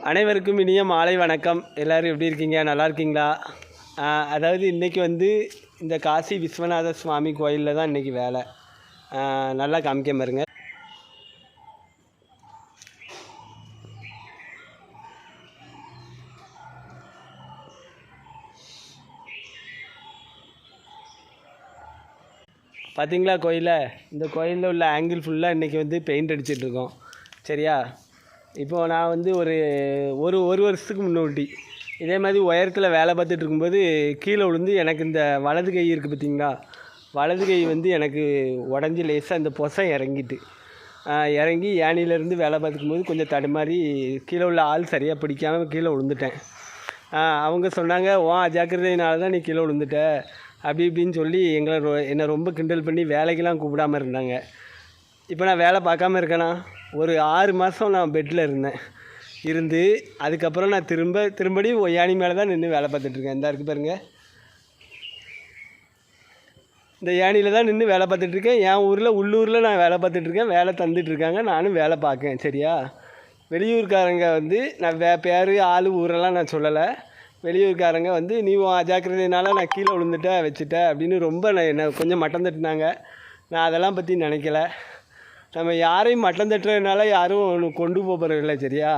அனைவருக்கும் இனிய மாலை வணக்கம். எல்லோரும் எப்படி இருக்கீங்க? நல்லா இருக்கீங்களா? அதாவது இன்றைக்கி வந்து இந்த காசி விஸ்வநாத சுவாமி கோயிலில் தான் இன்றைக்கி வேலை. நல்லா காமிக்க பாருங்க. பார்த்தீங்களா கோயிலை? இந்த கோயிலில் உள்ள ஆங்கிள் ஃபுல்லாக இன்றைக்கி வந்து பெயிண்ட் அடிச்சிட்ருக்கோம். சரியா? இப்போது நான் வந்து ஒரு வருஷத்துக்கு முன்னாடி இதே மாதிரி உயரத்தில் வேலை பார்த்துட்டு இருக்கும்போது கீழே விழுந்து எனக்கு இந்த வலது கை இருக்குது பார்த்தீங்களா, வலது கை வந்து எனக்கு உடஞ்சி லேசாக இந்த பொசம் இறங்கி ஏணியிலேருந்து வேலை பார்த்துக்கும்போது கொஞ்சம் தடுமாறி கீழே உள்ள ஆள் சரியாக பிடிக்காமல் கீழே விழுந்துட்டேன். அவங்க சொன்னாங்க, அஜாக்கிரதையினால தான் நீ கீழே விழுந்துட்ட அப்படி இப்படின்னு சொல்லி என்னை ரொம்ப கிண்டல் பண்ணி வேலைக்கெல்லாம் கூப்பிடாமல் இருந்தாங்க. இப்போ நான் வேலை பார்க்காம இருக்கேனா? ஒரு 6 மாதம் நான் பெட்டில் இருந்து அதுக்கப்புறம் நான் திரும்படியும் யானி மேலே தான் நின்று வேலை பார்த்துட்ருக்கேன். இந்த இருக்குது பாருங்கள், இந்த யானியில் தான் நின்று வேலை பார்த்துட்ருக்கேன். என் உள்ளூரில் நான் வேலை பார்த்துட்ருக்கேன். வேலை தந்துட்டுருக்காங்க, நானும் வேலை பார்க்கேன். சரியா? வெளியூர்காரங்க வந்து நான் பேர் ஆள் ஊரெல்லாம் நான் சொல்லலை. வெளியூர்காரங்க வந்து நீ அஜாக்கிரதையினால நான் கீழே வச்சுட்ட அப்படின்னு ரொம்ப என்னை கொஞ்சம் மட்டம் தட்டினாங்க. நான் அதெல்லாம் பற்றி நினைக்கல. நம்ம யாரையும் மட்டம் தட்டுறதுனால யாரும் ஒன்று கொண்டு போகிறதில்ல. சரியா?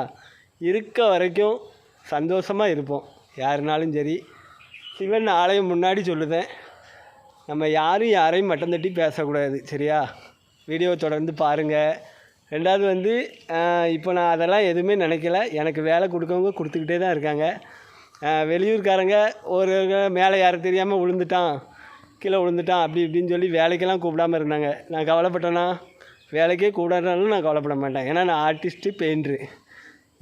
இருக்க வரைக்கும் சந்தோஷமாக இருப்போம் யாருனாலும் சரி. சிவன் ஆலயம் முன்னாடி சொல்லுதேன், நம்ம யாரையும் மட்டம் தட்டி பேசக்கூடாது. சரியா? வீடியோவை தொடர்ந்து பாருங்கள். ரெண்டாவது வந்து இப்போ நான் அதெல்லாம் எதுவுமே நினைக்கல. எனக்கு வேலை கொடுக்கவங்க கொடுத்துக்கிட்டே தான் இருக்காங்க. வெளியூர்காரங்க ஒரு மேலே யாரும் தெரியாமல் கீழே விழுந்துட்டான் அப்படி இப்படின்னு சொல்லி வேலைக்கெல்லாம் கூப்பிடாமல் இருந்தாங்க. நான் கவலைப்பட்டேன்னா? வேலைக்கே கூடாதுனாலும் நான் கவலைப்பட மாட்டேன். ஏன்னா நான் ஆர்டிஸ்ட்டு, பெயிண்ட்ரு,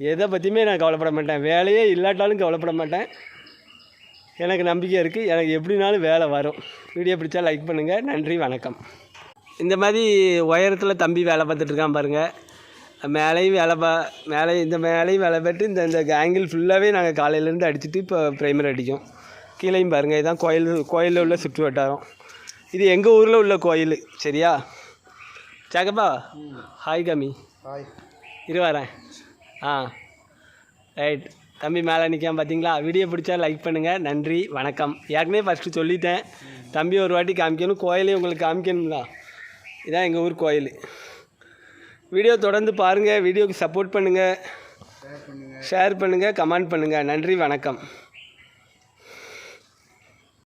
எதை பற்றியுமே நான் கவலைப்பட மாட்டேன். வேலையே இல்லாட்டாலும் கவலைப்பட மாட்டேன். எனக்கு நம்பிக்கை இருக்குது, எனக்கு எப்படினாலும் வேலை வரும். வீடியோ பிடிச்சா லைக் பண்ணுங்கள். நன்றி, வணக்கம். இந்த மாதிரி உயரத்தில் தம்பி வேலை பார்த்துட்ருக்கான் பாருங்கள். மேலேயும் வேலை பார்த்து இந்த ஆங்கிள் ஃபுல்லாகவே நாங்கள் காலையிலேருந்து அடிச்சுட்டு இப்போ ப்ரைமர் அடிக்கும். கீழேயும் பாருங்கள், இதுதான் கோயிலில் உள்ள சுற்று வட்டாரம். இது எங்கள் ஊரில் உள்ள கோயில். சரியா? சாக்கப்பா, ஹாய் காமி. ஹாய். வரேன். ரைட். தம்பி மேலே நிற்காம பார்த்தீங்களா? வீடியோ பிடிச்சா லைக் பண்ணுங்கள். நன்றி, வணக்கம். ஏற்கனவே ஃபஸ்ட்டு சொல்லிட்டேன், தம்பி ஒரு வாட்டி காமிக்கணும், கோயிலையும் உங்களுக்கு காமிக்கணும்ல. இதான் எங்கள் ஊர் கோயில். வீடியோ தொடர்ந்து பாருங்கள். வீடியோக்கு சப்போர்ட் பண்ணுங்கள், ஷேர் பண்ணுங்கள், கமெண்ட் பண்ணுங்கள். நன்றி, வணக்கம்.